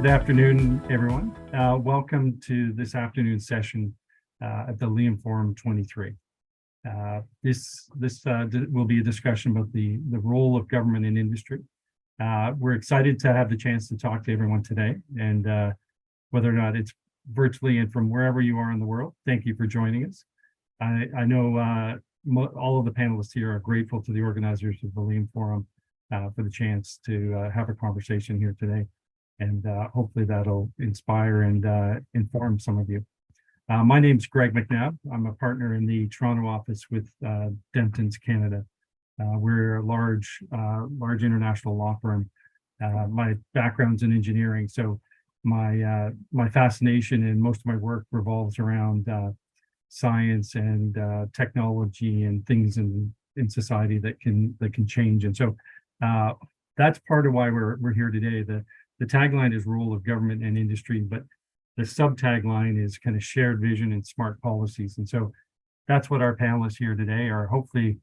Good afternoon, everyone. Welcome to this afternoon session at the LIAMforum 23. This will be a discussion about the role of government and industry. We're excited to have the chance to talk to everyone today, and whether or not it's virtually and from wherever you are in the world, thank you for joining us. I know all of the panelists here are grateful to the organizers of the LIAMforum for the chance to have a conversation here today. And hopefully that'll inspire and inform some of you. My name's Greg McNab. I'm a partner in the Toronto office with Dentons Canada. We're a large international law firm. My background's in engineering, so my fascination and most of my work revolves around science and technology and things in society that can change. And so that's part of why we're here today. The tagline is role of government and industry, but the sub-tagline is kind of shared vision and smart policies. And so that's what our panelists here today are hopefully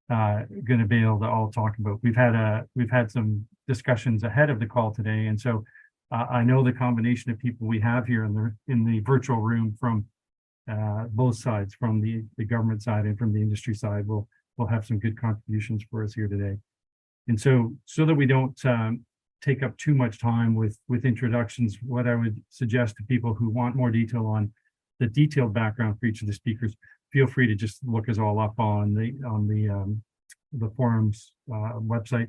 going to be able to all talk about. We've had some discussions ahead of the call today, and so I know the combination of people we have here in the virtual room from both sides, from the government side and from the industry side, will have some good contributions for us here today. And so that we don't take up too much time with introductions, what I would suggest to people who want more detail on the detailed background for each of the speakers, feel free to just look us all up on the forum's website.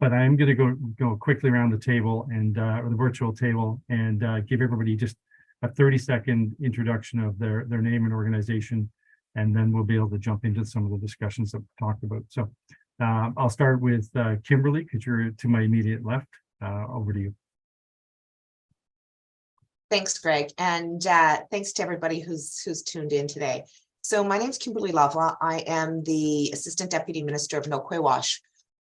But I am going to go quickly around the table and or the virtual table and give everybody just a 30-second introduction of their name and organization, and then we'll be able to jump into some of the discussions that we talked about. So I'll start with Kimberly, because you're to my immediate left. Over to you. Thanks, Greg, and thanks to everybody who's tuned in today. So my name is Kimberly Lavoie. I am the Assistant Deputy Minister of Nokwewash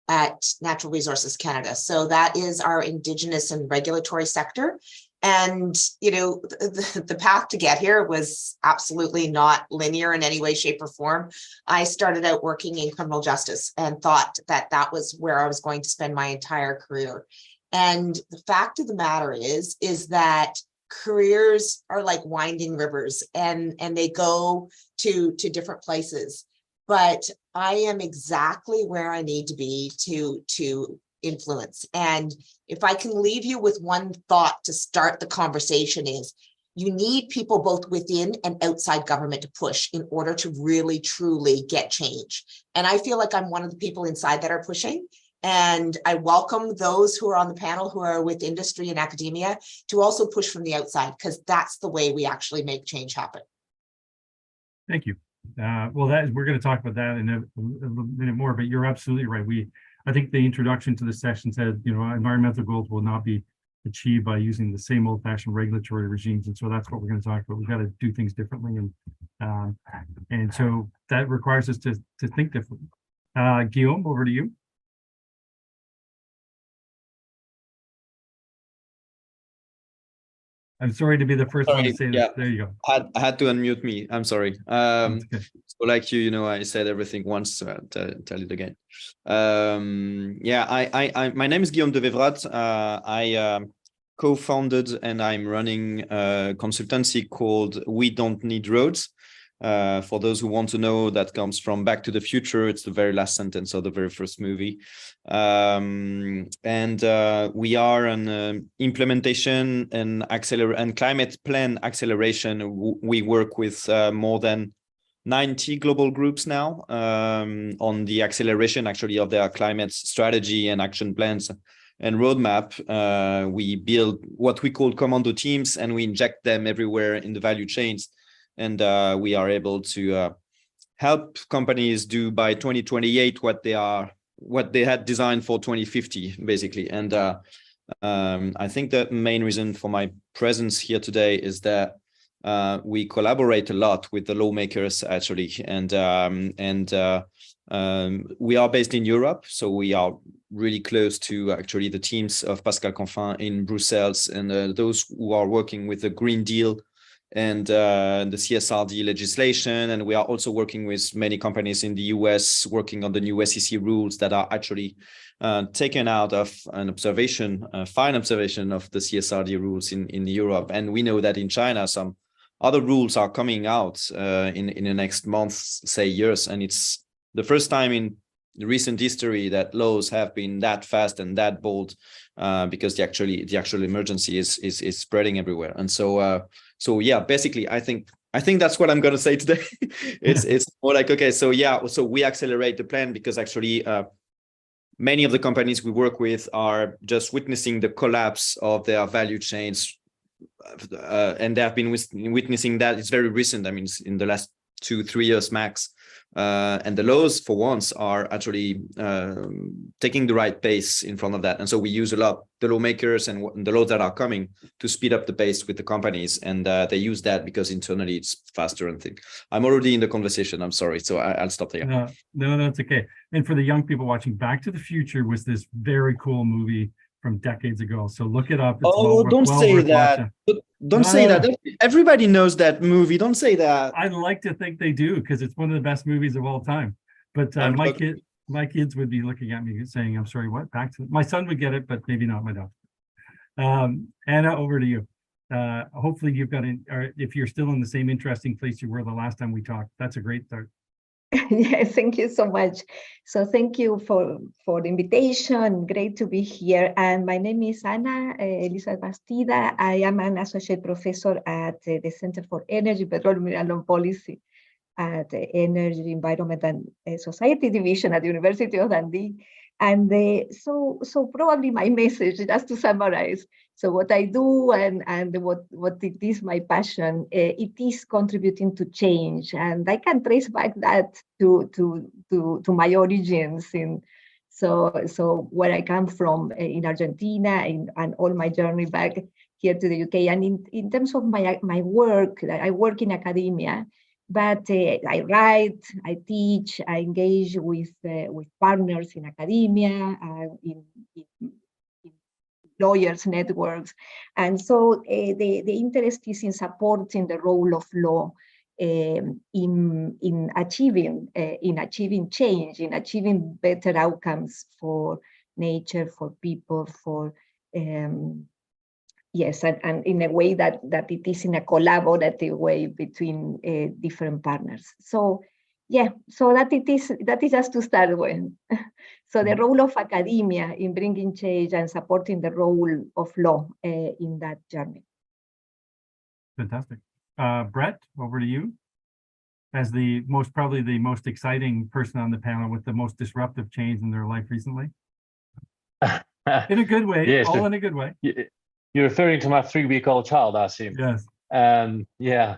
at Natural Resources Canada. So that is our Indigenous and regulatory sector. And, you know, the path to get here was absolutely not linear in any way, shape, or form. I started out working in criminal justice and thought that was where I was going to spend my entire career. And the fact of the matter is that careers are like winding rivers, and they go to different places. But I am exactly where I need to be to influence. And if I can leave you with one thought to start the conversation, is you need people both within and outside government to push in order to really, truly get change. And I feel like I'm one of the people inside that are pushing. And I welcome those who are on the panel who are with industry and academia to also push from the outside, because that's the way we actually make change happen. Thank you. Well, we're going to talk about that in a minute more, but you're absolutely right. I think the introduction to the session said, you know, environmental goals will not be achieved by using the same old-fashioned regulatory regimes, and so that's what we're going to talk about. We've got to do things differently, and so that requires us to think differently. Guillaume, over to you. I'm sorry to be the first one to say that. There you go. I had to unmute me. I'm sorry. So like you know, I said everything once, tell it again. My name is Guillaume de Vesvrotte. I co-founded and I'm running a consultancy called We Don't Need Roads. For those who want to know, that comes from Back to the Future. It's the very last sentence of the very first movie. We are an implementation and climate plan acceleration. We work with more than 90 global groups now on the acceleration actually of their climate strategy and action plans and roadmap. We build what we call commando teams, and we inject them everywhere in the value chains. And we are able to help companies do by 2028 what they had designed for 2050, basically. And I think the main reason for my presence here today is that we collaborate a lot with the lawmakers, actually, and we are based in Europe, so we are really close to actually the teams of Pascal Canfin in Brussels and those who are working with the Green Deal and the CSRD legislation. And we are also working with many companies in the US, working on the new SEC rules that are actually taken out of an observation, fine observation of the CSRD rules in Europe. And we know that in China, some other rules are coming out in the next months, say years. And it's the first time in recent history that laws have been that fast and that bold, because the actual emergency is spreading everywhere. And so yeah, basically, I think that's what I'm going to say today. It's more like, okay, so yeah, so we accelerate the plan because actually many of the companies we work with are just witnessing the collapse of their value chains, and they have been witnessing that. It's very recent. I mean, it's in the last 2-3 years max. And the laws, for once, are actually taking the right pace in front of that. And so we use a lot the lawmakers and the laws that are coming to speed up the pace with the companies. And they use that because internally it's faster and things. I'm already in the conversation. I'm sorry. So I'll stop there. No, that's okay. And for the young people watching, Back to the Future was this very cool movie from decades ago. So look it up. It's don't say that. Don't say that. Everybody knows that movie. Don't say that. I'd like to think they do because it's one of the best movies of all time. But my kids would be looking at me saying, "I'm sorry, what?" My son would get it, but maybe not my daughter. Anna, over to you. Hopefully you've got or if you're still in the same interesting place you were the last time we talked, that's a great start. Yes, thank you so much. So thank you for the invitation. Great to be here. And my name is Anna Elizabeth Bastida. I am an associate professor at the Center for Energy, Petroleum, and Policy at the Energy, Environment, and Society Division at the University of Dundee. And so probably my message, just to summarize, so what I do and what it is my passion, it is contributing to change, and I can trace back that to my origins so where I come from in Argentina and all my journey back here to the UK. And in terms of my work, I work in academia. But I write, I teach, I engage with partners in academia, in lawyers networks, and so the interest is in supporting the role of law in achieving change, in achieving better outcomes for nature, for people, for yes, and in a way that it is in a collaborative way between different partners. So yeah, so that is just to start with. So the role of academia in bringing change and supporting the role of law in that journey. Fantastic. Brett, over to you. As probably the most exciting person on the panel with the most disruptive change in their life recently. In a good way, yes, all in a good way. You're referring to my 3-week-old child, I assume. Yes. Yeah.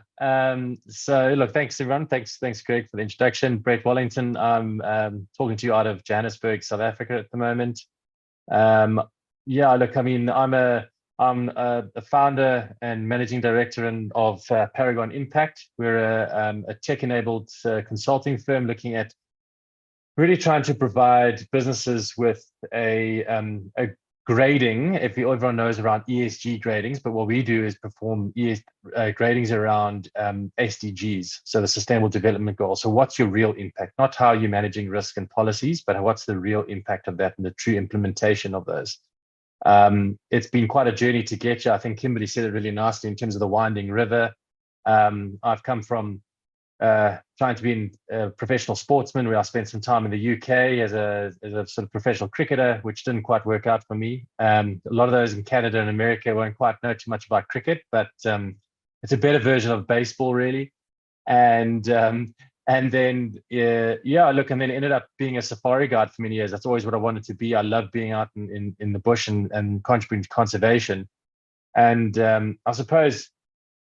So look, thanks everyone. Thanks, Greg, for the introduction. Brett Wallington. I'm talking to you out of Johannesburg, South Africa at the moment. Yeah, look, I mean, I'm a founder and managing director of Paragon Impact. We're a tech-enabled consulting firm looking at really trying to provide businesses with a grading, if everyone knows around ESG gradings, but what we do is perform gradings around SDGs, so the Sustainable Development Goals. So what's your real impact? Not how you're managing risk and policies, but what's the real impact of that and the true implementation of those. It's been quite a journey to get you. I think Kimberly said it really nicely in terms of the winding river. I've come from trying to be a professional sportsman, where I spent some time in the UK as a sort of professional cricketer, which didn't quite work out for me. A lot of those in Canada and America won't quite know too much about cricket, but it's a better version of baseball, really. And then yeah, look, and then ended up being a safari guide for many years. That's always what I wanted to be. I love being out in the bush and contributing to conservation. And I suppose,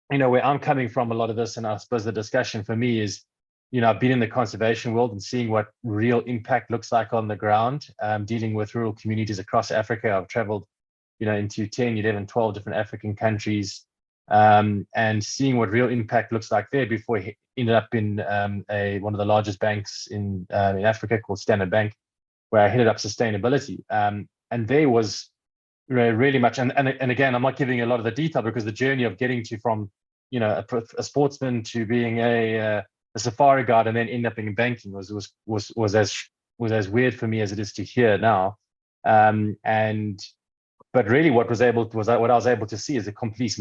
you know, where I'm coming from, a lot of this, and I suppose the discussion for me is, you know, I've been in the conservation world and seeing what real impact looks like on the ground, dealing with rural communities across Africa. I've traveled, you know, into 10, 11, 12 different African countries, and seeing what real impact looks like there before he ended up in one of the largest banks in Africa called Standard Bank, where I headed up sustainability. And there was really much, and again, I'm not giving a lot of the detail because the journey of getting from a sportsman to being a safari guide and then end up in banking was as weird for me as it is to hear now. But really what I was able to see is a complete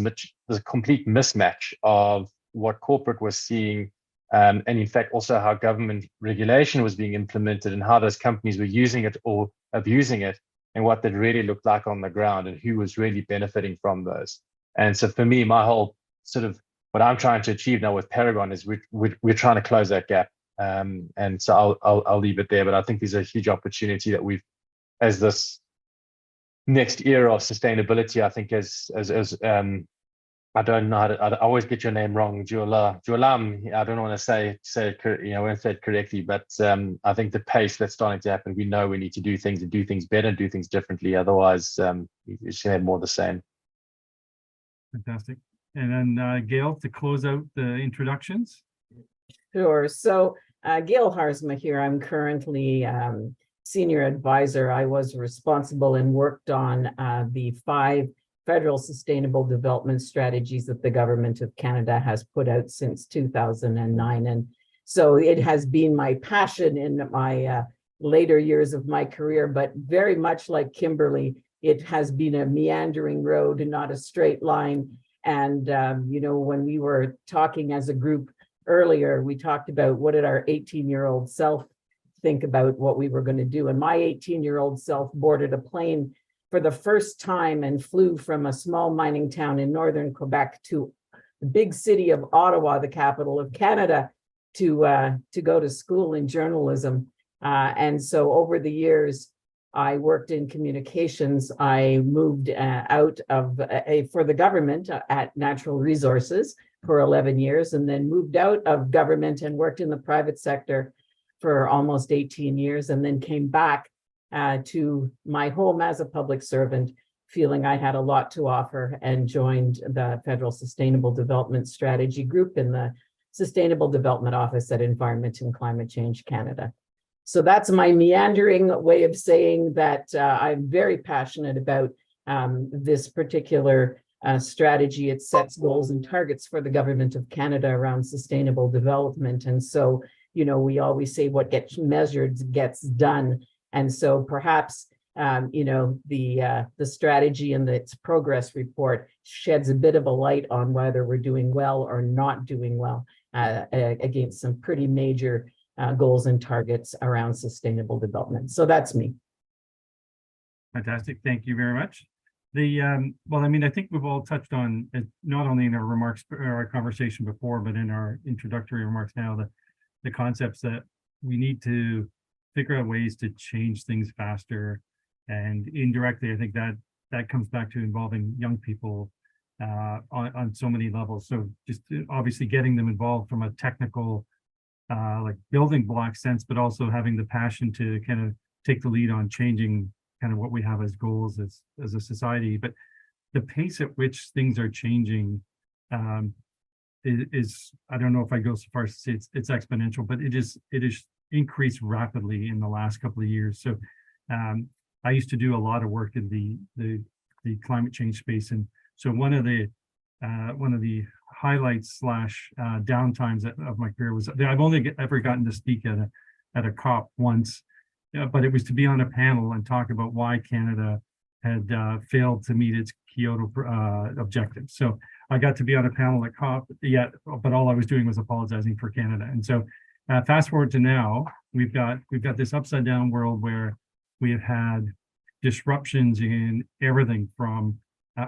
mismatch of what corporate was seeing, and in fact also how government regulation was being implemented and how those companies were using it or abusing it, and what that really looked like on the ground and who was really benefiting from those. And so for me, my whole sort of what I'm trying to achieve now with Paragon is we're trying to close that gap. And so I'll leave it there, but I think there's a huge opportunity that we've, as this next era of sustainability, I think as I don't know I always get your name wrong, Guillaume. I don't want to say I won't say it correctly, but I think the pace that's starting to happen, we know we need to do things and do things better and do things differently. Otherwise, you should have more of the same. Fantastic. And then Gail, to close out the introductions. Sure. So Gail Haarsma here. I'm currently senior advisor. I was responsible and worked on the 5 federal sustainable development strategies that the government of Canada has put out since 2009. And so it has been my passion in my later years of my career, but very much like Kimberly, it has been a meandering road and not a straight line. And, when we were talking as a group earlier, we talked about what did our 18-year-old self think about what we were going to do. And my 18-year-old self boarded a plane for the first time and flew from a small mining town in northern Quebec to the big city of Ottawa, the capital of Canada, to go to school in journalism. And so over the years, I worked in communications. I moved out of for the government at Natural Resources for 11 years, and then moved out of government and worked in the private sector for almost 18 years, and then came back to my home as a public servant, feeling I had a lot to offer, and joined the Federal Sustainable Development Strategy Group in the Sustainable Development Office at Environment and Climate Change Canada. So that's my meandering way of saying that I'm very passionate about this particular strategy. It sets goals and targets for the government of Canada around sustainable development. And so, we always say what gets measured gets done. And so perhaps, the strategy and its progress report sheds a bit of a light on whether we're doing well or not doing well against some pretty major goals and targets around sustainable development. So that's me. Fantastic. Thank you very much. I think we've all touched on it, not only in our remarks or our conversation before, but in our introductory remarks now, the concepts that we need to figure out ways to change things faster. And indirectly, I think that comes back to involving young people on so many levels. So just obviously getting them involved from a technical like building block sense, but also having the passion to kind of take the lead on changing kind of what we have as goals as a society. But the pace at which things are changing is I don't know if I go so far as to say it's exponential, but it is increased rapidly in the last couple of years. So I used to do a lot of work in the climate change space, and so one of the highlights / downtimes of my career was I've only ever gotten to speak at a COP once, but it was to be on a panel and talk about why Canada had failed to meet its Kyoto objectives. So I got to be on a panel at COP, but all I was doing was apologizing for Canada. And so fast forward to now, we've got this upside down world where we have had disruptions in everything from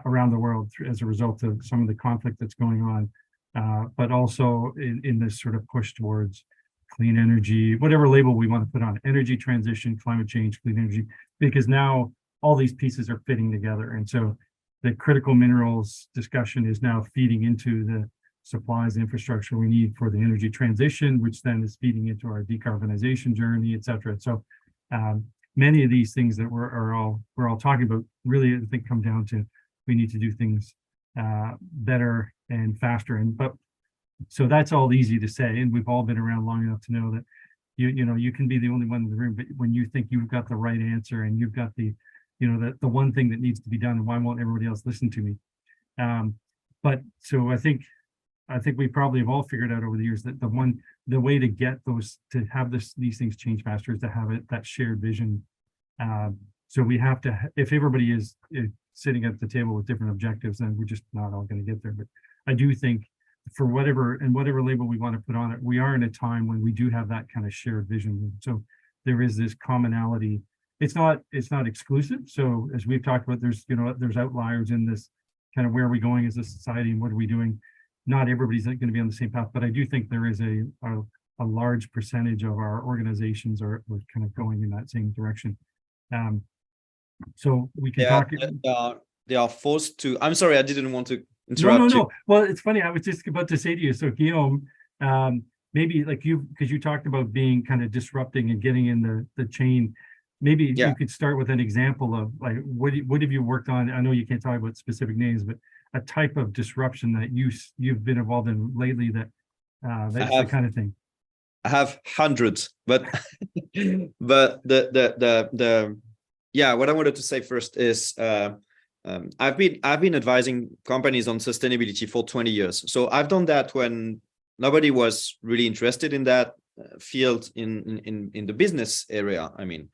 around the world as a result of some of the conflict that's going on, but also in this sort of push towards clean energy, whatever label we want to put on it, energy transition, climate change, clean energy, because now all these pieces are fitting together. And so the critical minerals discussion is now feeding into the supplies and infrastructure we need for the energy transition, which then is feeding into our decarbonization journey, et cetera. So many of these things that we're all talking about really, I think, come down to we need to do things better and faster. So that's all easy to say, and we've all been around long enough to know that you can be the only one in the room, but when you think you've got the right answer and you've got the one thing that needs to be done, and why won't everybody else listen to me? But so I think I think we probably have all figured out over the years that the way to get to have these things change faster is to have that shared vision. So we have to, if everybody is sitting at the table with different objectives, then we're just not all going to get there. But I do think for whatever label we want to put on it, we are in a time when we do have that kind of shared vision. So there is this commonality. It's not exclusive. So as we've talked about, there's outliers in this kind of where are we going as a society and what are we doing? Not everybody's going to be on the same path, but I do think there is a large percentage of our organizations are kind of going in that same direction. So we can talk. They are forced to. I'm sorry, I didn't want to interrupt you. No. Well, it's funny. I was just about to say to you. So Guillaume, maybe like because you talked about being kind of disrupting and getting in the chain. Maybe you could start with an example of like what have you worked on? I know you can't talk about specific names, but a type of disruption that you've been involved in lately that's the kind of thing. I have hundreds, but but what I wanted to say first is I've been advising companies on sustainability for 20 years. So I've done that when nobody was really interested in that field in the business area. I mean,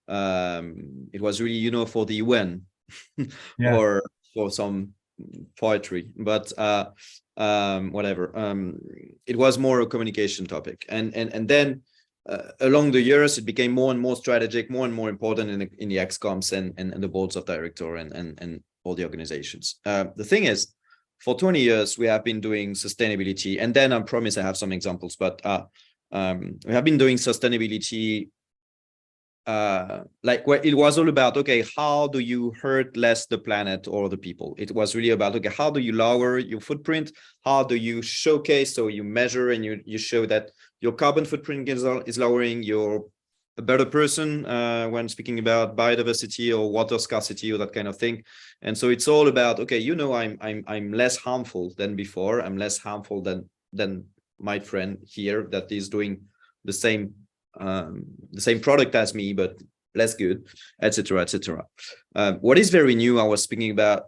it was really, for the UN or for some poetry, but whatever. It was more a communication topic, and then along the years, it became more and more strategic, more and more important in the excoms and the boards of director and all the organizations. The thing is, for 20 years, we have been doing sustainability, and then I promise I have some examples, but we have been doing sustainability like where it was all about, okay, how do you hurt less the planet or the people? It was really about, okay, how do you lower your footprint? How do you showcase, so you measure and you show that your carbon footprint is lowering, you're a better person when speaking about biodiversity or water scarcity or that kind of thing. And so it's all about, okay, I'm less harmful than before. I'm less harmful than my friend here that is doing the same product as me, but less good, etc., etc. What is very new, I was speaking about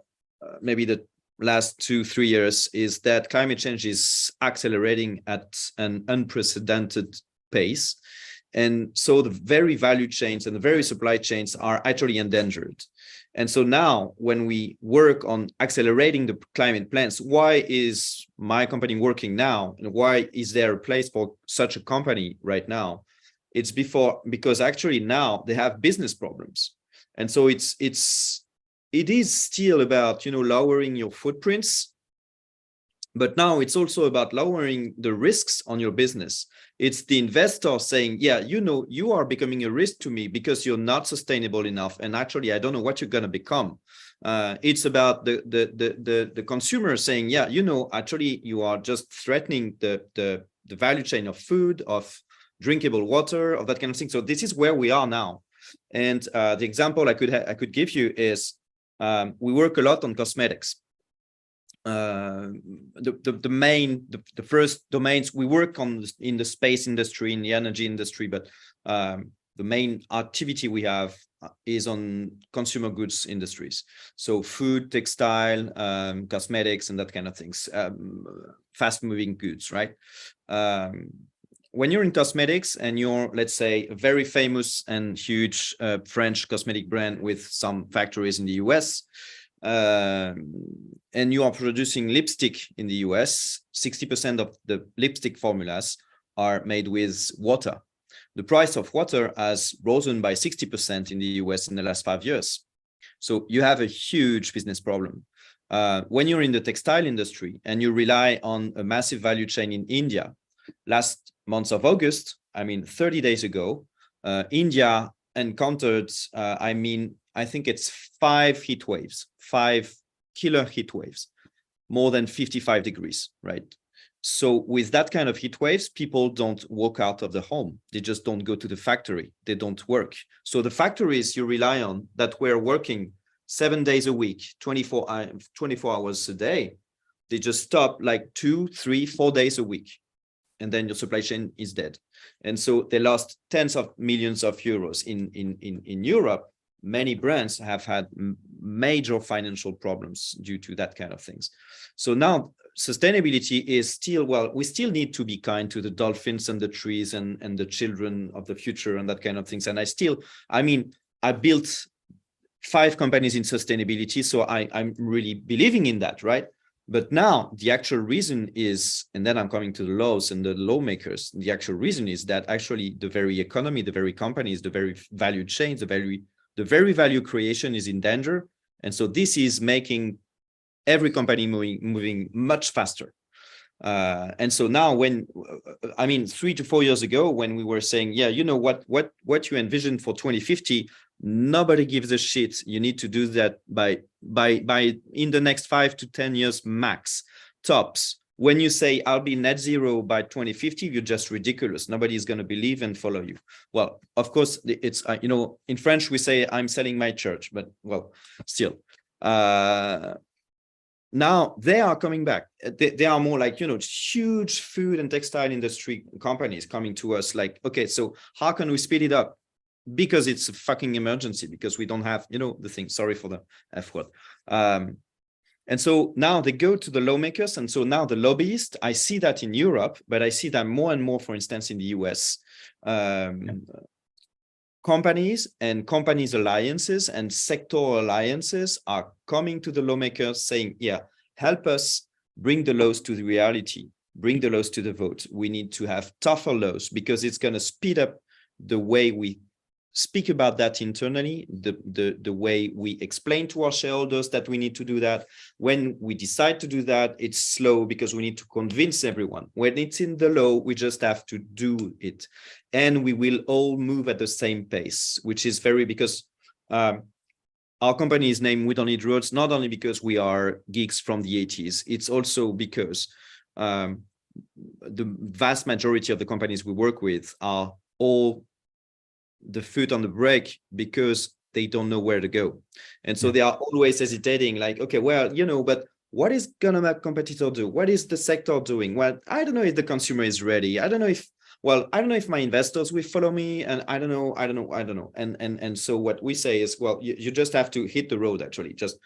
maybe the last 2-3 years, is that climate change is accelerating at an unprecedented pace. And so the very value chains and the very supply chains are actually endangered. And so now when we work on accelerating the climate plans, why is my company working now? And why is there a place for such a company right now? It's because actually now they have business problems. And so it is still about, lowering your footprints, but now it's also about lowering the risks on your business. It's the investor saying, yeah, you are becoming a risk to me because you're not sustainable enough. And actually, I don't know what you're going to become. It's about the consumer saying, yeah, actually, you are just threatening the value chain of food, of drinkable water, of that kind of thing. So this is where we are now. And the example I could give you is we work a lot on cosmetics. The first domains we work on in the space industry, in the energy industry, but the main activity we have is on consumer goods industries. So food, textile, cosmetics, and that kind of things, fast moving goods, right? When you're in cosmetics and you're, let's say, a very famous and huge French cosmetic brand with some factories in the US, and you are producing lipstick in the US, 60% of the lipstick formulas are made with water. The price of water has risen by 60% in the US in the last 5 years. So you have a huge business problem. When you're in the textile industry and you rely on a massive value chain in India, last month of August, 30 days ago, India encountered, I think it's 5 heat waves, 5 killer heat waves, more than 55 degrees, right? So with that kind of heat waves, people don't walk out of the home. They just don't go to the factory. They don't work. So the factories you rely on that were working 7 days a week, 24 hours a day, they just stop like 2, 3, 4 days a week. And then your supply chain is dead. And so they lost tens of millions of euros. In Europe, many brands have had major financial problems due to that kind of things. So now sustainability is still, well, we still need to be kind to the dolphins and the trees and the children of the future and that kind of things. And I built 5 companies in sustainability, so I'm really believing in that, right? But now the actual reason is, and then I'm coming to the laws and the lawmakers, the actual reason is that actually the very economy, the very companies, the very value chains, the very value creation is in danger. And so this is making every company moving much faster. And so now 3 to 4 years ago, when we were saying, yeah, you know what you envisioned for 2050, nobody gives a shit. You need to do that by in the next 5 to 10 years max, tops. When you say I'll be net zero by 2050, you're just ridiculous. Nobody is going to believe and follow you. Well, of course, it's in French we say I'm selling my church, but well, still. Now they are coming back. They are more like, huge food and textile industry companies coming to us like, okay, so how can we speed it up? Because it's a fucking emergency, because we don't have, the thing. Sorry for the F word. And so now they go to the lawmakers. And so now the lobbyists, I see that in Europe, but I see that more and more, for instance, in the US. Companies and companies alliances and sector alliances are coming to the lawmakers saying, yeah, help us bring the laws to the reality, bring the laws to the vote. We need to have tougher laws because it's going to speed up the way we speak about that internally, the way we explain to our shareholders that we need to do that. When we decide to do that, it's slow because we need to convince everyone. When it's in the law, we just have to do it. And we will all move at the same pace, which is because our company is named We Don't Need Roads, not only because we are geeks from the 80s, it's also because the vast majority of the companies we work with are all the foot on the brake because they don't know where to go. And so they are always hesitating, like, okay, well, but what is gonna make competitor do? What is the sector doing? Well, I don't know if the consumer is ready. I don't know if my investors will follow me, and I don't know. And so what we say is, well, you just have to hit the road, actually. Just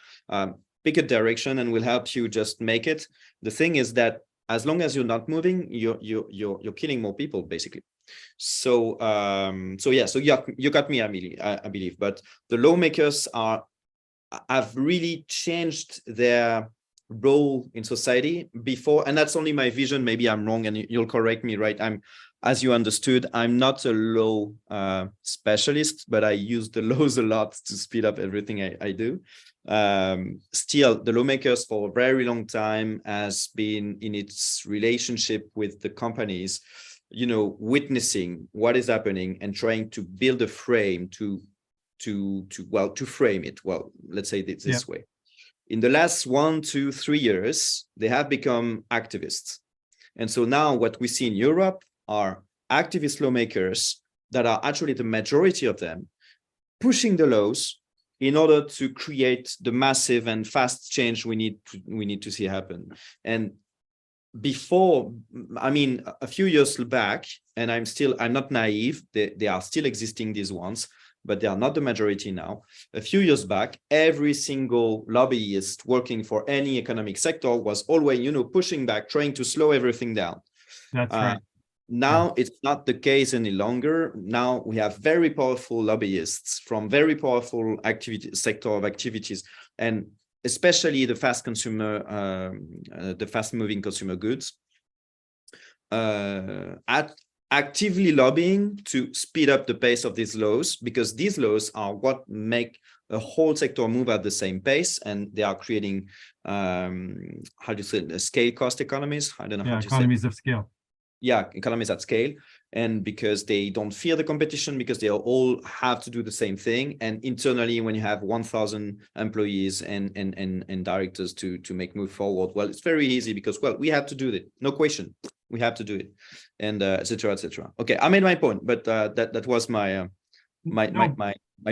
pick a direction and we'll help you just make it. The thing is that as long as you're not moving, you're killing more people, basically. So you got me, I believe. But the lawmakers have really changed their role in society before, and that's only my vision. Maybe I'm wrong, and you'll correct me, right? As you understood, I'm not a law specialist, but I use the laws a lot to speed up everything I do. Still, the lawmakers for a very long time has been in its relationship with the companies, witnessing what is happening and trying to build a frame to frame it. Well, let's say it this way. In the last 1, 2, 3 years, they have become activists. And so now what we see in Europe are activist lawmakers that are actually the majority of them pushing the laws in order to create the massive and fast change we need to see happen. And before, a few years back, and I'm not naive, they are still existing, these ones, but they are not the majority now. A few years back, every single lobbyist working for any economic sector was always, pushing back, trying to slow everything down. That's right. Now it's not the case any longer. Now we have very powerful lobbyists from very powerful sector of activities, and especially the fast-moving consumer goods, actively lobbying to speed up the pace of these laws, because these laws are what make a whole sector move at the same pace, and they are creating, scale cost economies. I don't know how to say. Economies of scale. Yeah, economies at scale. And because they don't fear the competition, because they all have to do the same thing. And internally, when you have 1,000 employees and directors to make move forward, well, it's very easy because, well, we have to do it. No question. We have to do it. And et cetera, et cetera. Okay, I made my point, but that was my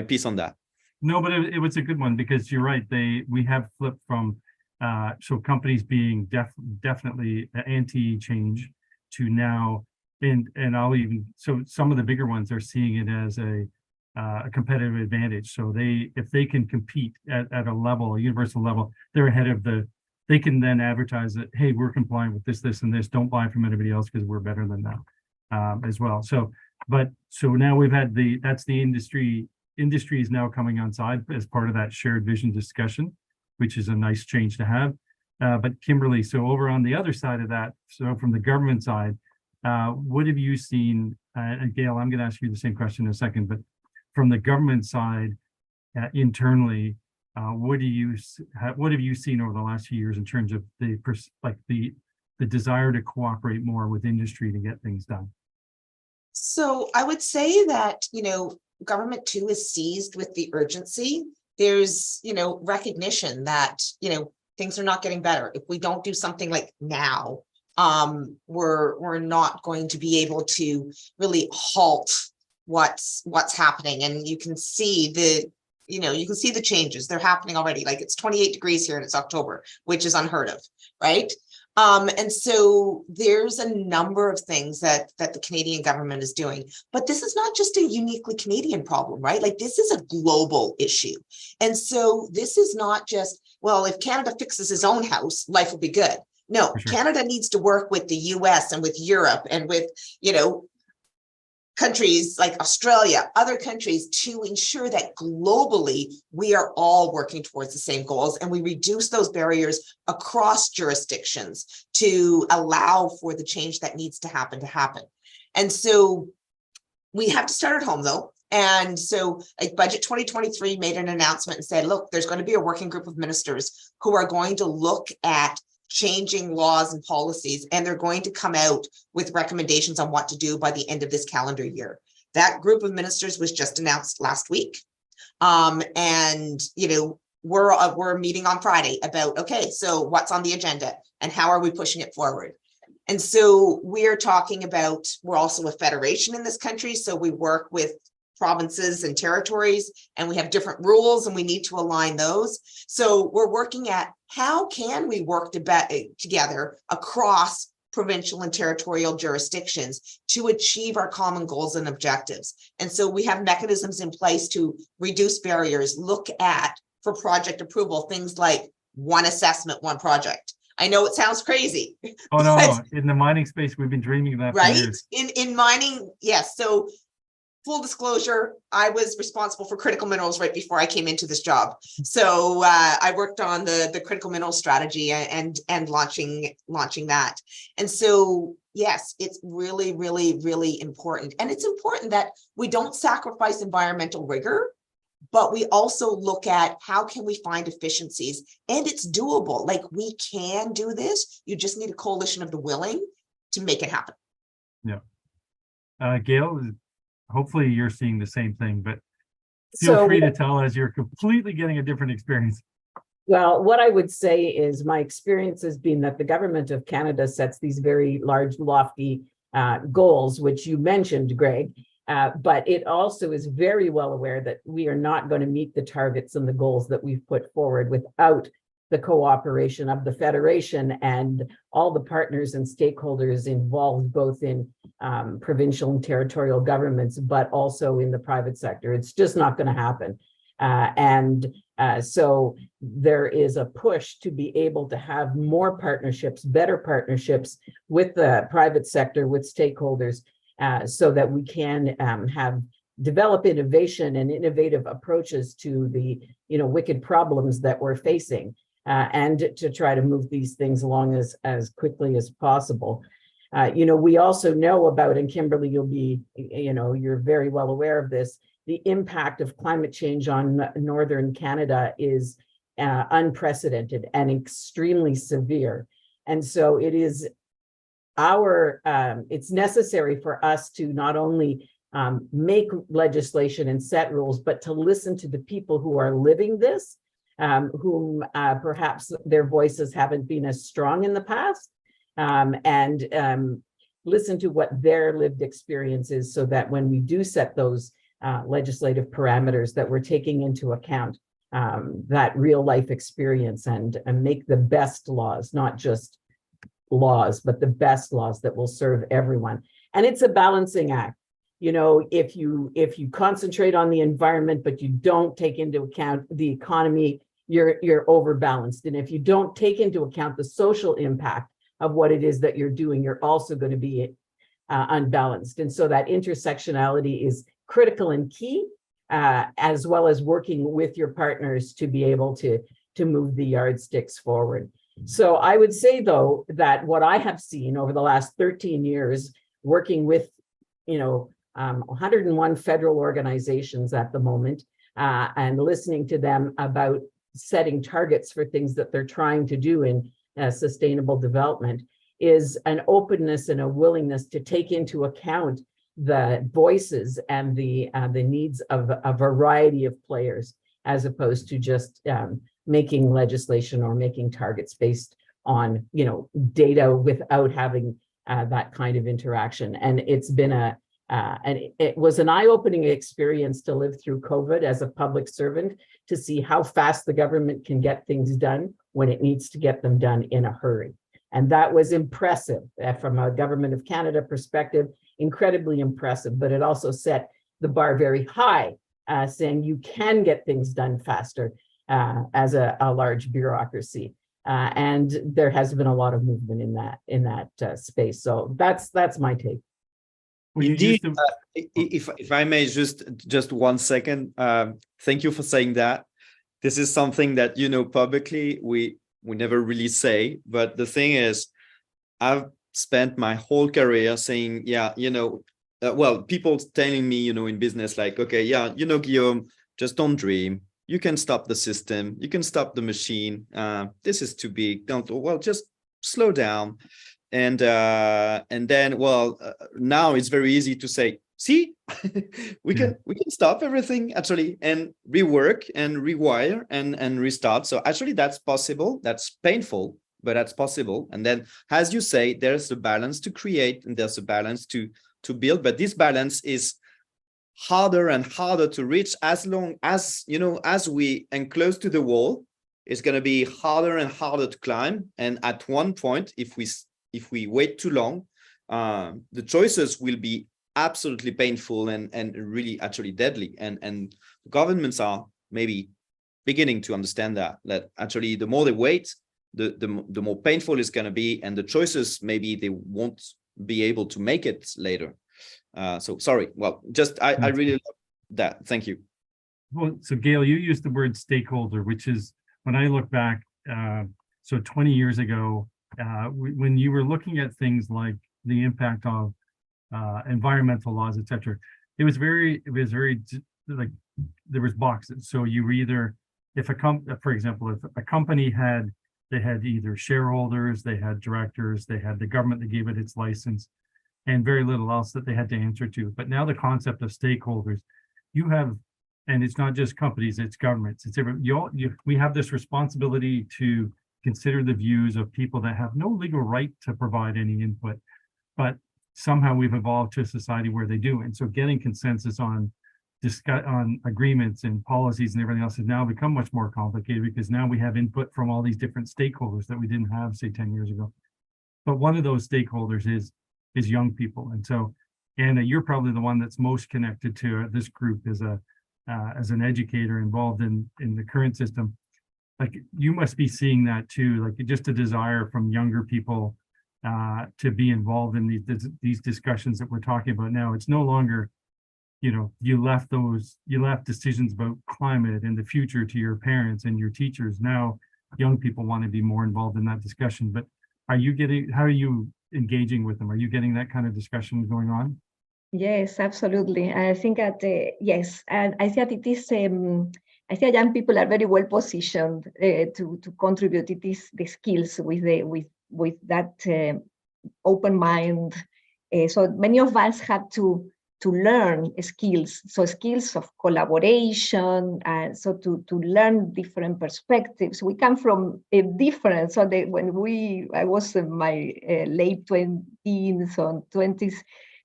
piece on that. No, but it was a good one, because you're right. We have flipped from so companies being definitely anti-change to now, and I'll even, so some of the bigger ones are seeing it as a competitive advantage. So if they can compete at a level, a universal level, they're ahead of they can then advertise that, hey, we're compliant with this, this, and this. Don't buy from anybody else because we're better than them as well. So now we've had that's the industry. Industry is now coming on side as part of that shared vision discussion, which is a nice change to have. But Kimberly, so over on the other side of that, so from the government side, what have you seen? And Gail, I'm going to ask you the same question in a second, but from the government side, internally, what have you seen over the last few years in terms of the desire to cooperate more with industry to get things done? So I would say that, government too is seized with the urgency. There's, recognition that, things are not getting better. If we don't do something like now, we're not going to be able to really halt what's happening. And you can see the changes. They're happening already. Like it's 28 degrees here and it's October, which is unheard of, right? And so there's a number of things that the Canadian government is doing, but this is not just a uniquely Canadian problem, right? Like this is a global issue. And so this is not just, well, if Canada fixes his own house, life will be good. No, Sure. Canada needs to work with the US and with Europe and with, countries like Australia, other countries to ensure that globally we are all working towards the same goals and we reduce those barriers across jurisdictions to allow for the change that needs to happen. And so we have to start at home though. And so like Budget 2023 made an announcement and said, look, there's going to be a working group of ministers who are going to look at changing laws and policies, and they're going to come out with recommendations on what to do by the end of this calendar year. That group of ministers was just announced last week. And, we're meeting on Friday about, okay, so what's on the agenda and how are we pushing it forward? And so we're talking about, we're also a federation in this country. So we work with provinces and territories, and we have different rules and we need to align those. So we're working at how can we work together across provincial and territorial jurisdictions to achieve our common goals and objectives. And so we have mechanisms in place to reduce barriers, look at for project approval, things like one assessment, one project. I know it sounds crazy. Oh, no. In the mining space, we've been dreaming of that for years. In mining, yes. So full disclosure, I was responsible for critical minerals right before I came into this job. So I worked on the critical mineral strategy and launching that. And so, yes, it's really, really, really important. And it's important that we don't sacrifice environmental rigor, but we also look at how can we find efficiencies, and it's doable. Like we can do this. You just need a coalition of the willing to make it happen. Yeah. Gail, hopefully you're seeing the same thing, but feel free to tell us you're completely getting a different experience. Well, what I would say is my experience has been that the government of Canada sets these very large, lofty goals, which you mentioned, Greg, but it also is very well aware that we are not going to meet the targets and the goals that we've put forward without the cooperation of the Federation and all the partners and stakeholders involved, both in provincial and territorial governments, but also in the private sector. It's just not going to happen. So there is a push to be able to have more partnerships, better partnerships with the private sector, with stakeholders, so that we can develop innovation and innovative approaches to the wicked problems that we're facing. And to try to move these things along as quickly as possible. We also know about, and Kimberly, you're very well aware of this, the impact of climate change on Northern Canada is unprecedented and extremely severe. And so it is it's necessary for us to not only make legislation and set rules, but to listen to the people who are living this, whom perhaps their voices haven't been as strong in the past, and listen to what their lived experience is, so that when we do set those legislative parameters, that we're taking into account that real life experience and make the best laws, not just laws, but the best laws that will serve everyone. And it's a balancing act. you know, if you concentrate on the environment, but you don't take into account the economy, you're overbalanced. And if you don't take into account the social impact of what it is that you're doing, you're also going to be unbalanced. And so that intersectionality is critical and key, as well as working with your partners to be able to move the yardsticks forward. So I would say, though, that what I have seen over the last 13 years, working with, 101 federal organizations at the moment, and listening to them about setting targets for things that they're trying to do in sustainable development, is an openness and a willingness to take into account the voices and the needs of a variety of players, as opposed to just making legislation or making targets based on data without having that kind of interaction. And it's been it was an eye-opening experience to live through COVID as a public servant, to see how fast the government can get things done when it needs to get them done in a hurry. And that was impressive from a Government of Canada perspective, incredibly impressive, but it also set the bar very high, saying you can get things done faster as a large bureaucracy. And there has been a lot of movement in that space. So that's my take. Well, Indeed, if I may just 1 second, thank you for saying that. This is something that, publicly we never really say, but the thing is, I've spent my whole career saying, people telling me, in business, like, okay, Guillaume, just don't dream. You can stop the system. You can stop the machine. This is too big. Just slow down. And then, now it's very easy to say, see, we can stop everything actually and rework and rewire and restart. So actually that's possible. That's painful, but that's possible. And then, as you say, there's a balance to create and there's a balance to build. But this balance is harder and harder to reach as long as, as we enclose to the wall, it's going to be harder and harder to climb. And at one point, if we wait too long, the choices will be absolutely painful and really actually deadly. And governments are maybe beginning to understand that actually the more they wait, the more painful it's going to be, and the choices maybe they won't be able to make it later. So sorry. Well, I really love that. Thank you. Well, so Gail, you used the word stakeholder, which is, when I look back, so 20 years ago, when you were looking at things like the impact of environmental laws, etc., it was very like there was boxes. So you were either, for example, if a company had either shareholders, they had directors, they had the government that gave it its license, and very little else that they had to answer to. But now the concept of stakeholders, you have, and it's not just companies, it's governments, it's we have this responsibility to consider the views of people that have no legal right to provide any input, but somehow we've evolved to a society where they do. And so getting consensus on agreements and policies and everything else has now become much more complicated, because now we have input from all these different stakeholders that we didn't have, say, 10 years ago. But one of those stakeholders is young people. And so, Anna, you're probably the one that's most connected to this group as an educator involved in the current system. Like, you must be seeing that too, like just a desire from younger people to be involved in these discussions that we're talking about now. It's no longer, you left decisions about climate and the future to your parents and your teachers. Now young people want to be more involved in that discussion. But how are you engaging with them? Are you getting that kind of discussion going on? Yes, absolutely. I think that yes, and I think it is. I think young people are very well positioned to contribute. It is the skills with that open mind. So many of us have to learn skills. So skills of collaboration, and so to learn different perspectives. We come from a different. So I was in my late 20s or 20s.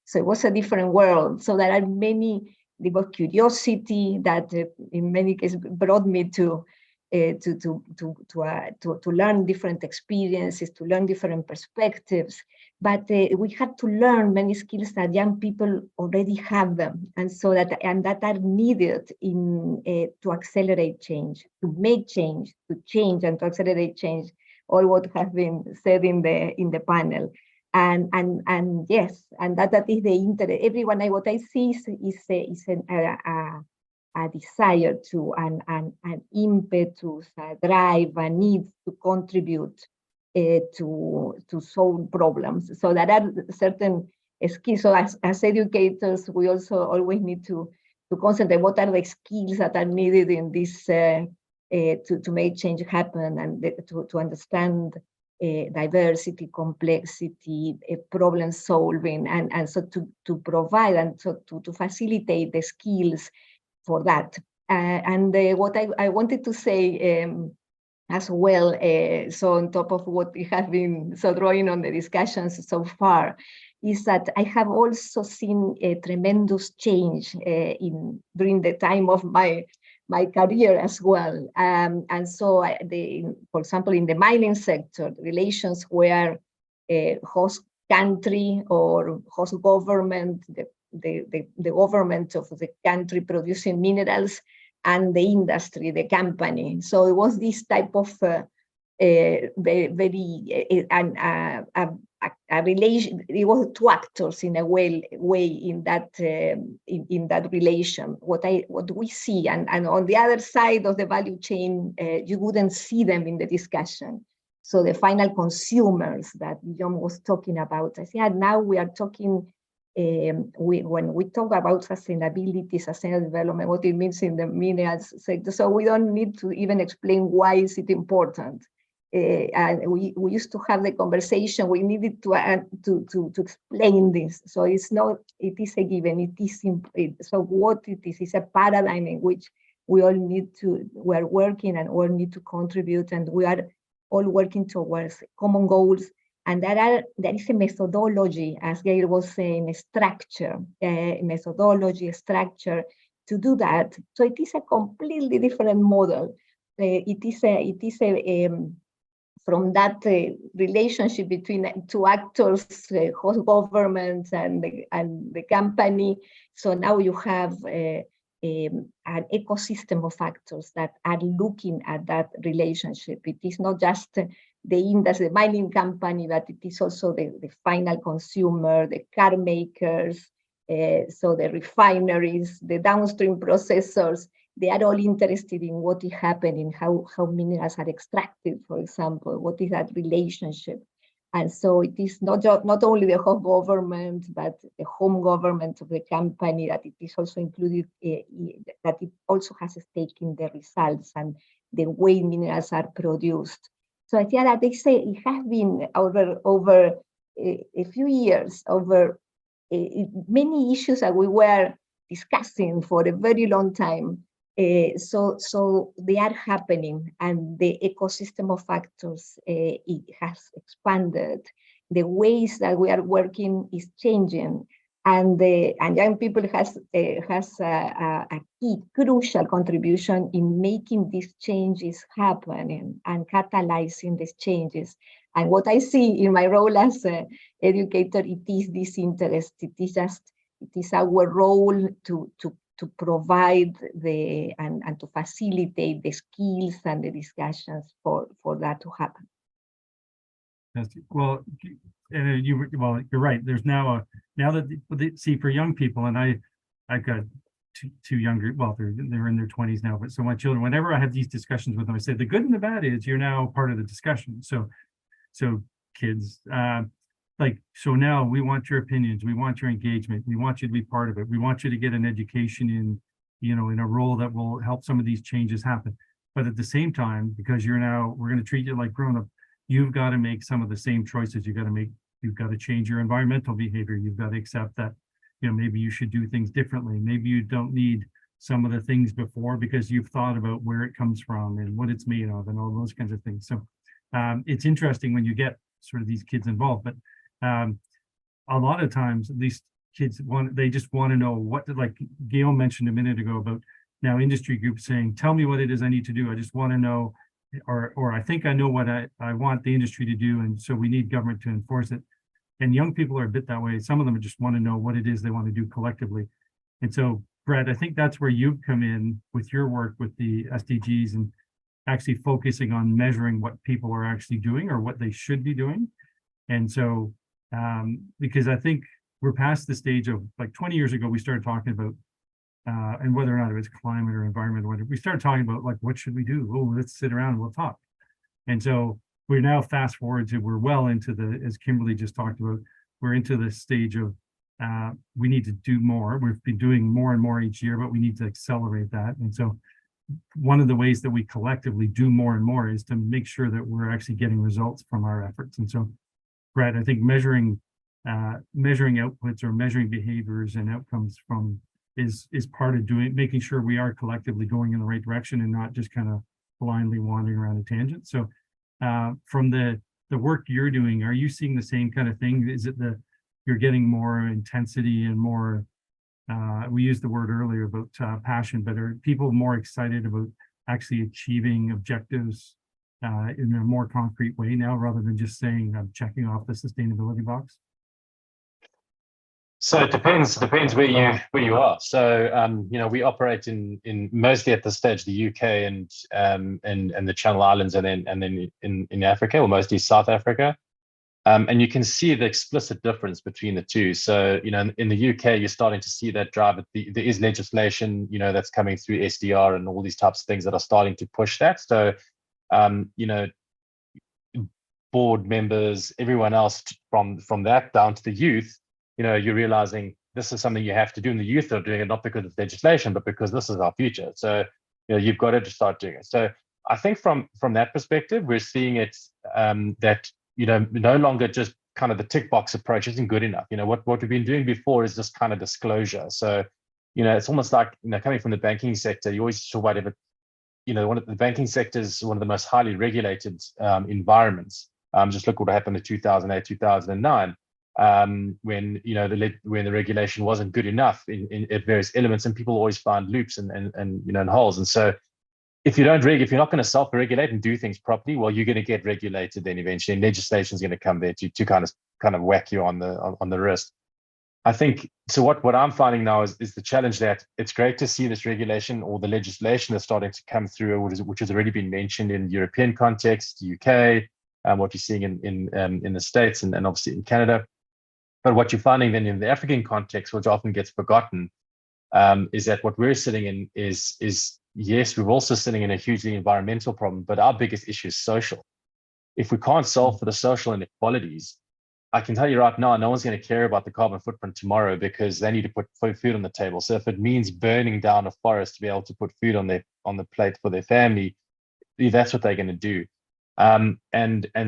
So it was a different world. So there are there was curiosity that in many cases brought me to to learn different experiences, to learn different perspectives. But we had to learn many skills that young people already have them, and that are needed in to accelerate change, to make change, to change, and to accelerate change. All what has been said in the panel, and yes, and that is the interest. Everyone, what I see is a desire to, an impetus, a drive, a need to contribute to solve problems. So there are certain skills. So as educators, we also always need to concentrate what are the skills that are needed in this to make change happen, and to understand diversity, complexity, problem solving, and so to provide and so to facilitate the skills for that. What I wanted to say as well, so on top of what we have been so drawing on the discussions so far, is that I have also seen a tremendous change during the time of my career as well. And so, for example, in the mining sector, relations where host country or host government, the government of the country producing minerals, and the industry, the company. So it was this type of a relation. It was two actors in a way in that relation. What we see, and on the other side of the value chain, you wouldn't see them in the discussion. So the final consumers that Guillaume was talking about, I think now we are talking. When we talk about sustainability, sustainable development, what it means in the minerals sector, so we don't need to even explain why is it important. And we used to have the conversation. We needed to explain this. So it's not. It is a given. It is so what it is a paradigm in which we all need to. We are working and all need to contribute, and we are all working towards common goals. And there is a methodology, as Gail was saying, a structure, a methodology, a structure to do that. So it is a completely different model. It is from that relationship between two actors, host governments and the company. So now you have an ecosystem of actors that are looking at that relationship. It is not just the industry, the mining company, but it is also the final consumer, the car makers, so the refineries, the downstream processors. They are all interested in what is happening, how minerals are extracted, for example, what is that relationship. And so it is not only the host government, but the home government of the company, that it is also included, that it also has a stake in the results and the way minerals are produced. So I think that they say it has been over a few years, over many issues that we were discussing for a very long time. So they are happening, and the ecosystem of factors it has expanded. The ways that we are working is changing, and young people has a key, crucial contribution in making these changes happen and catalyzing these changes. And what I see in my role as an educator, it is this interest. It is our role to provide and to facilitate the skills and the discussions for that to happen. Well, you're right. There's now see, for young people, and I've got two younger. Well, they're in their 20s now. But so my children, whenever I have these discussions with them, I say the good and the bad is you're now part of the discussion. So kids. So now we want your opinions, we want your engagement, we want you to be part of it. We want you to get an education in a role that will help some of these changes happen. But at the same time, because we're going to treat you like grown up, you've got to make some of the same choices. You've got to change your environmental behavior. You've got to accept that, maybe you should do things differently. Maybe you don't need some of the things before because you've thought about where it comes from and what it's made of and all those kinds of things. So it's interesting when you get sort of these kids involved, but a lot of times these kids they just want to know what, like Gail mentioned a minute ago about now industry groups saying, tell me what it is I need to do. I just want to know, or I think I know what I want the industry to do. And so we need government to enforce it. And young people are a bit that way. Some of them just want to know what it is they want to do collectively. And so, Brett, I think that's where you've come in with your work with the SDGs and actually focusing on measuring what people are actually doing or what they should be doing. And so, because I think we're past the stage of, like 20 years ago, we started talking about, and whether or not it was climate or environment or whatever, we started talking about like, what should we do? Oh, let's sit around and we'll talk. And so we're now fast forward to, we're well into the, as Kimberly just talked about, we're into the stage of, we need to do more. We've been doing more and more each year, but we need to accelerate that. And so one of the ways that we collectively do more and more is to make sure that we're actually getting results from our efforts. And so, Brett, I think measuring outputs or measuring behaviors and outcomes from is part of making sure we are collectively going in the right direction and not just kind of blindly wandering around a tangent. So from the work you're doing, are you seeing the same kind of thing? Is it you're getting more intensity and more, we used the word earlier about passion, but are people more excited about actually achieving objectives in a more concrete way now, rather than just saying I'm checking off the sustainability box? So it depends where you are. So we operate in mostly at this stage the UK and the Channel Islands, and then in Africa, or mostly South Africa. And you can see the explicit difference between the two. So, in the UK, you're starting to see that drive. There is legislation, that's coming through SDR and all these types of things that are starting to push that. So, board members, everyone else from that down to the youth, you're realizing this is something you have to do, and the youth are doing it not because it's legislation, but because this is our future. So, you've got to start doing it. So I think from that perspective, we're seeing it that, no longer just kind of the tick box approach isn't good enough. What we've been doing before is just kind of disclosure. So, it's almost like, coming from the banking sector, you always talk about the banking sector is one of the most highly regulated environments. Just look what happened in 2008, 2009. When the regulation wasn't good enough at various elements, and people always find loops and holes. And so if you're not going to self-regulate and do things properly, well, you're going to get regulated then eventually, and legislation is going to come there to kind of whack you on the wrist. I think so. What I'm finding now is the challenge that it's great to see this regulation or the legislation that's starting to come through, which has already been mentioned in European context, UK, what you're seeing in the States and obviously in Canada. But what you're finding then in the African context, which often gets forgotten, is that what we're sitting in is yes, we're also sitting in a hugely environmental problem, but our biggest issue is social. If we can't solve for the social inequalities, I can tell you right now, no one's going to care about the carbon footprint tomorrow, because they need to put food on the table. So if it means burning down a forest to be able to put food on the plate for their family, that's what they're going to do. And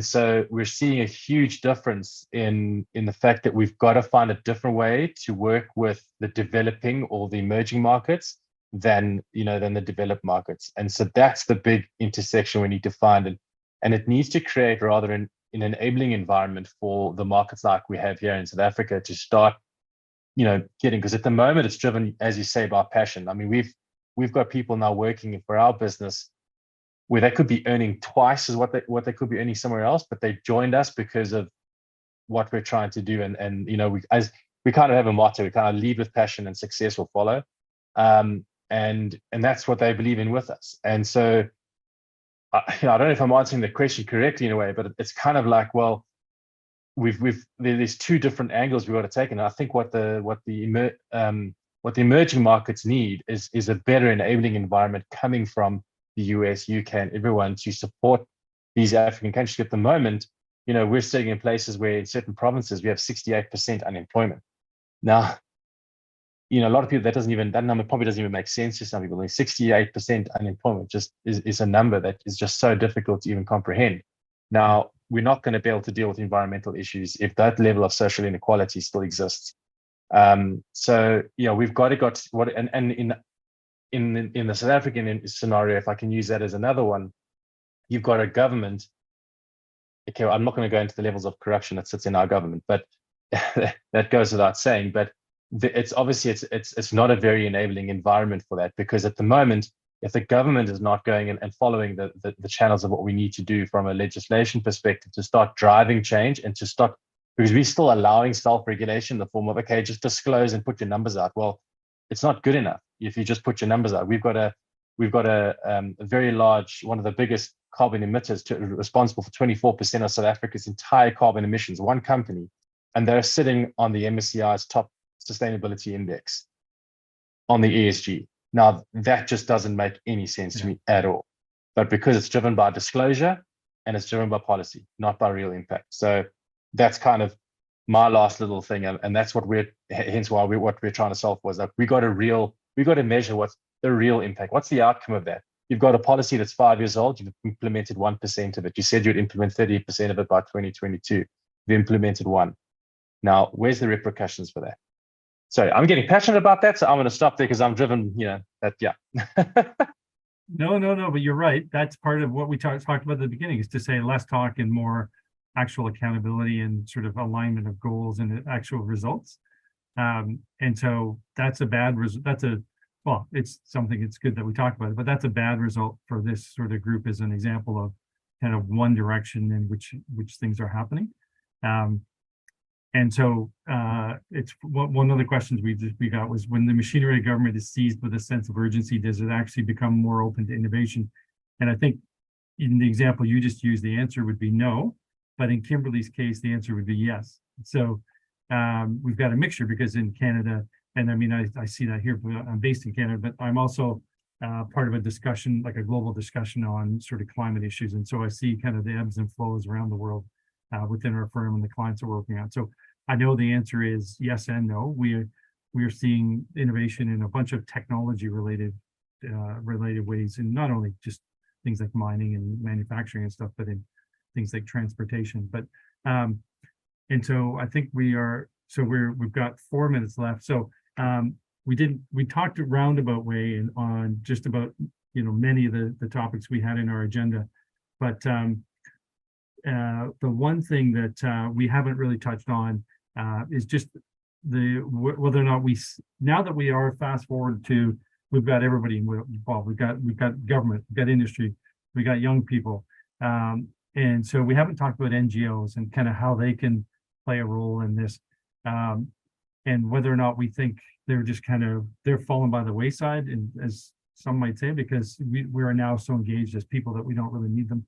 so we're seeing a huge difference in the fact that we've got to find a different way to work with the developing or the emerging markets than the developed markets. And so that's the big intersection we need to find, and it needs to create rather an enabling environment for the markets like we have here in South Africa to start getting, because at the moment it's driven, as you say, by passion. I mean, we've got people now working for our business where they could be earning twice as what they could be earning somewhere else, but they joined us because of what we're trying to do. And we kind of have a motto: we kind of lead with passion and success will follow. And that's what they believe in with us. And so I don't know if I'm answering the question correctly in a way, but it's kind of like, well, there's two different angles we've got to take. And I think what the emerging markets need is a better enabling environment coming from the US, UK, and everyone to support these African countries. At the moment, we're sitting in places where in certain provinces we have 68% unemployment. Now, a lot of people, that number probably doesn't even make sense to some people. 68% unemployment just is a number that is just so difficult to even comprehend. Now, we're not going to be able to deal with environmental issues if that level of social inequality still exists. So we've got what, and in the South African scenario, if I can use that as another one, you've got a government. Okay, I'm not going to go into the levels of corruption that sits in our government, but that goes without saying. But it's obviously it's not a very enabling environment for that, because at the moment, if the government is not going and following the channels of what we need to do from a legislation perspective to start driving change and to start, because we're still allowing self-regulation in the form of, okay, just disclose and put your numbers out. Well, it's not good enough if you just put your numbers out. We've got a very large, one of the biggest carbon emitters responsible for 24% of South Africa's entire carbon emissions, one company, and they're sitting on the MSCI's top sustainability index on the ESG. Now, that just doesn't make any sense to me at all. But because it's driven by disclosure and it's driven by policy, not by real impact. So that's kind of my last little thing. And that's what hence why what we're trying to solve was that we got to measure what's the real impact. What's the outcome of that? You've got a policy that's 5 years old. You've implemented 1% of it. You said you'd implement 30% of it by 2022. You've implemented 1%. Now, where's the repercussions for that? So I'm getting passionate about that. So I'm going to stop there because I'm driven, yeah. No, but you're right. That's part of what we talked about at the beginning, is to say less talk and more actual accountability and sort of alignment of goals and actual results. And so that's a bad result. It's something, it's good that we talk about it, but that's a bad result for this sort of group as an example of kind of one direction in which things are happening. And so it's one of the questions we got was, when the machinery of government is seized with a sense of urgency, does it actually become more open to innovation? And I think in the example you just used, the answer would be no, but in Kimberly's case, the answer would be yes. So we've got a mixture, because in Canada, and I mean, I see that here, I'm based in Canada, but I'm also part of a discussion, like a global discussion on sort of climate issues. And so I see kind of the ebbs and flows around the world within our firm and the clients we're working on. So I know the answer is yes and no. We are seeing innovation in a bunch of technology related ways, and not only just things like mining and manufacturing and stuff, but in things like transportation. But and so I think we've got 4 minutes left. So we talked a roundabout way on just about many of the topics we had in our agenda, but the one thing that we haven't really touched on is just whether or not now that we are fast forward to, we've got everybody involved. We've got government, we've got industry, we got young people, and so we haven't talked about NGOs and kind of how they can play a role in this, and whether or not we think they're fallen by the wayside, and as some might say, because we are now so engaged as people that we don't really need them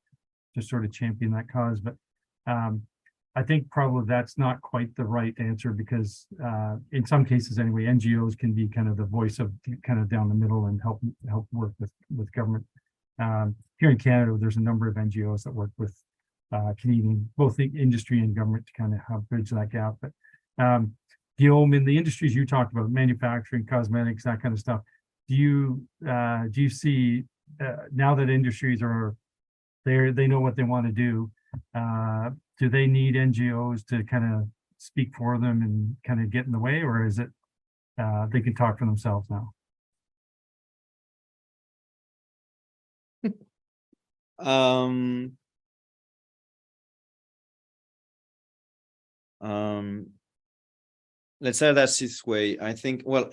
to sort of champion that cause. But I think probably that's not quite the right answer, because in some cases anyway, NGOs can be kind of the voice of kind of down the middle and help work with government. Here in Canada, there's a number of NGOs that work with Canadian, both the industry and government, to kind of help bridge that gap. But Guillaume, in the industries you talked about, manufacturing, cosmetics, that kind of stuff, do you see now that industries are there, they know what they want to do, do they need NGOs to kind of speak for them and kind of get in the way, or is it they can talk for themselves now? Let's say that's this way. I think, well,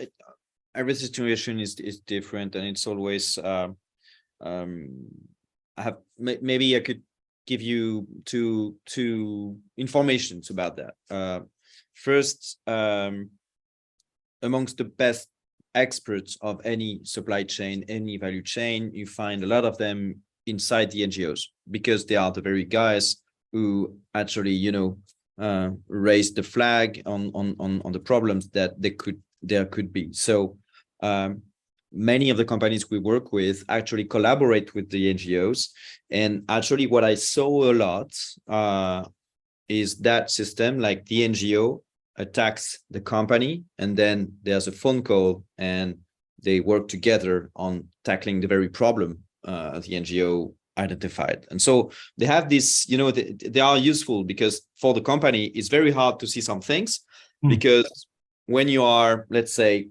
every situation is different, and it's always maybe I could give you two informations about that. First, amongst the best experts of any supply chain, any value chain, you find a lot of them inside the NGOs, because they are the very guys who actually, raise the flag on the problems that there could be. So many of the companies we work with actually collaborate with the NGOs. And actually what I saw a lot is that system, like the NGO attacks the company, and then there's a phone call and they work together on tackling the very problem the NGO identified. And so they have this, they are useful, because for the company, it's very hard to see some things, because when you are, let's say,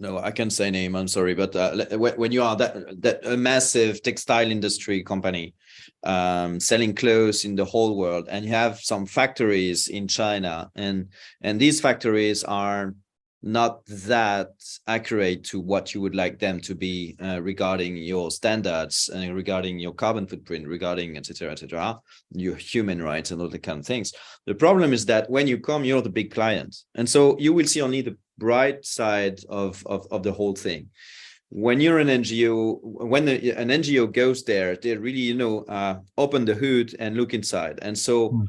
No, I can't say name. I'm sorry, but when you are that a massive textile industry company, selling clothes in the whole world, and you have some factories in China, and these factories are not that accurate to what you would like them to be regarding your standards and regarding your carbon footprint, regarding etc., your human rights and all the kind of things. The problem is that when you come, you're the big client, and so you will see only the bright side of the whole thing. When you're an NGO, when an NGO goes there, they really, open the hood and look inside. And so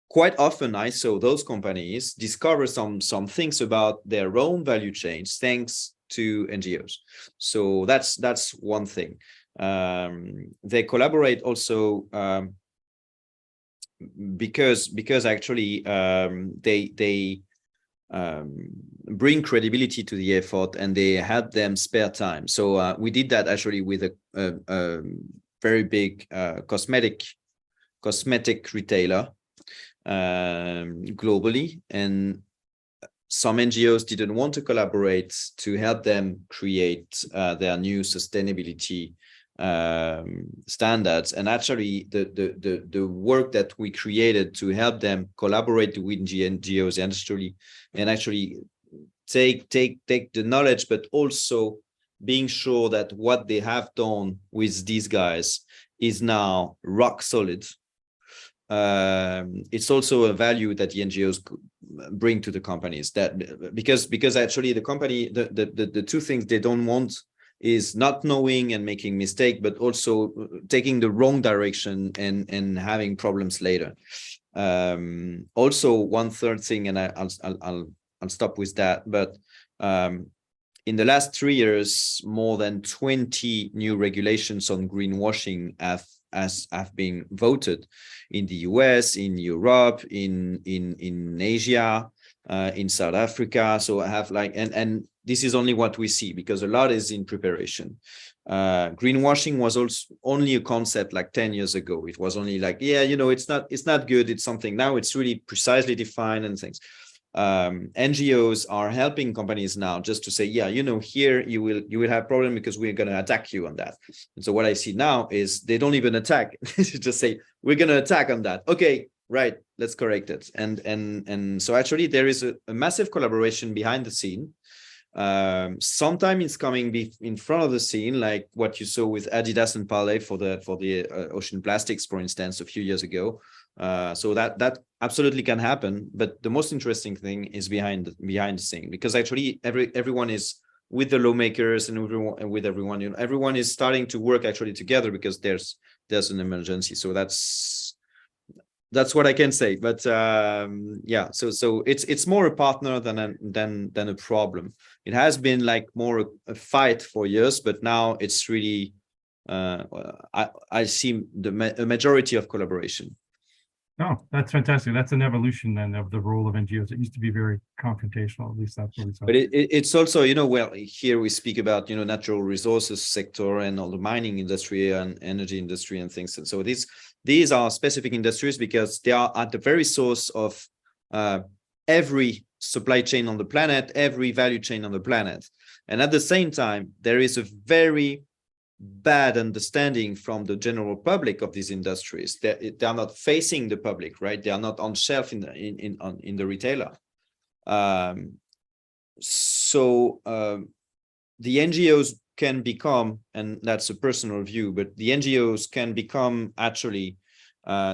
quite often I saw those companies discover some things about their own value chains thanks to NGOs. So that's one thing. They collaborate also because actually they bring credibility to the effort, and they had them spare time. So we did that actually with a very big cosmetic retailer globally, and some NGOs didn't want to collaborate to help them create their new sustainability standards. And actually the work that we created to help them collaborate with NGOs and actually take the knowledge, but also being sure that what they have done with these guys is now rock solid. It's also a value that the NGOs bring to the companies, that because actually the company, the two things they don't want is not knowing and making mistake, but also taking the wrong direction and having problems later. Also, one third thing, and I'll stop with that, but in the last 3 years, more than 20 new regulations on greenwashing have been voted in the US, in Europe, in Asia, in South Africa. So I have and this is only what we see, because a lot is in preparation. Greenwashing was also only a concept like 10 years ago. It was only like, it's not good, it's something. Now it's really precisely defined and things. NGOs are helping companies now just to say, here you will have problem because we're going to attack you on that. And so what I see now is they don't even attack. They just say, we're going to attack on that. Okay, right, let's correct it. And so actually there is a massive collaboration behind the scene. Sometimes it's coming in front of the scene, like what you saw with Adidas and Parley for the ocean plastics, for instance, a few years ago. So that absolutely can happen, but the most interesting thing is behind the scene, because actually everyone is with the lawmakers and with everyone. Everyone is starting to work actually together because there's an emergency. So that's what I can say. But so it's more a partner than a problem. It has been like more a fight for years, but now it's really I see a majority of collaboration. Oh, that's fantastic. That's an evolution then of the role of NGOs. It used to be very confrontational, at least that's what we saw. But it's also, well, here we speak about, natural resources sector and all the mining industry and energy industry and things. And so these are specific industries because they are at the very source of every supply chain on the planet, every value chain on the planet. And at the same time, there is a very bad understanding from the general public of these industries. They are not facing the public, right? They are not on shelf in the retailer. So the NGOs can become, and that's a personal view, but the NGOs can become actually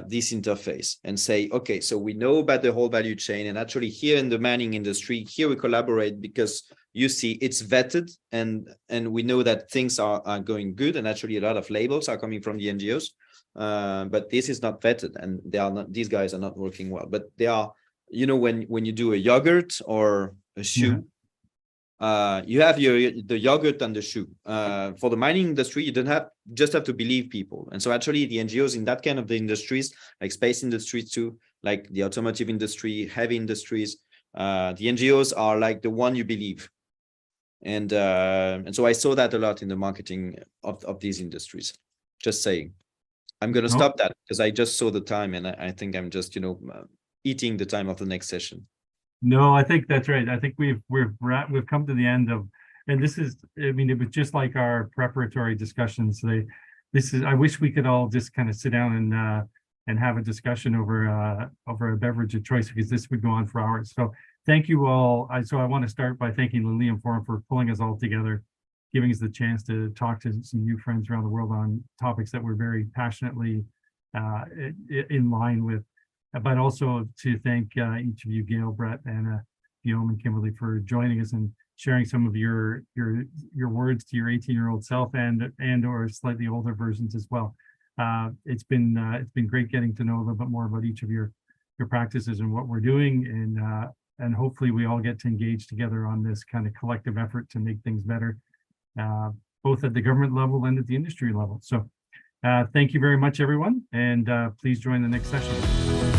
this interface and say, okay, so we know about the whole value chain, and actually here in the mining industry, here we collaborate because you see it's vetted and we know that things are going good, and actually a lot of labels are coming from the NGOs, but this is not vetted, and these guys are not working well. But they are, when you do a yogurt or a shoe, you have the yogurt and the shoe. For the mining industry, you don't just have to believe people. And so actually the NGOs in that kind of the industries, like space industry too, like the automotive industry, heavy industries, the NGOs are like the one you believe. And so I saw that a lot in the marketing of these industries. Just saying. I'm going to stop that because I just saw the time, and I think I'm just, eating the time of the next session. No, I think that's right. I think we've come to the end of And this is, I mean, it was just like our preparatory discussions. I wish we could all just kind of sit down and have a discussion over a beverage of choice, because this would go on for hours. So thank you all. So I want to start by thanking the LIAMforum for pulling us all together, giving us the chance to talk to some new friends around the world on topics that we're very passionately in line with, but also to thank each of you, Gail, Brett, Anna, Guillaume, and Kimberly, for joining us and sharing some of your words to your 18-year-old self and or slightly older versions as well. It's been great getting to know a little bit more about each of your practices and what we're doing, and hopefully we all get to engage together on this kind of collective effort to make things better, both at the government level and at the industry level. So thank you very much, everyone, and please join the next session.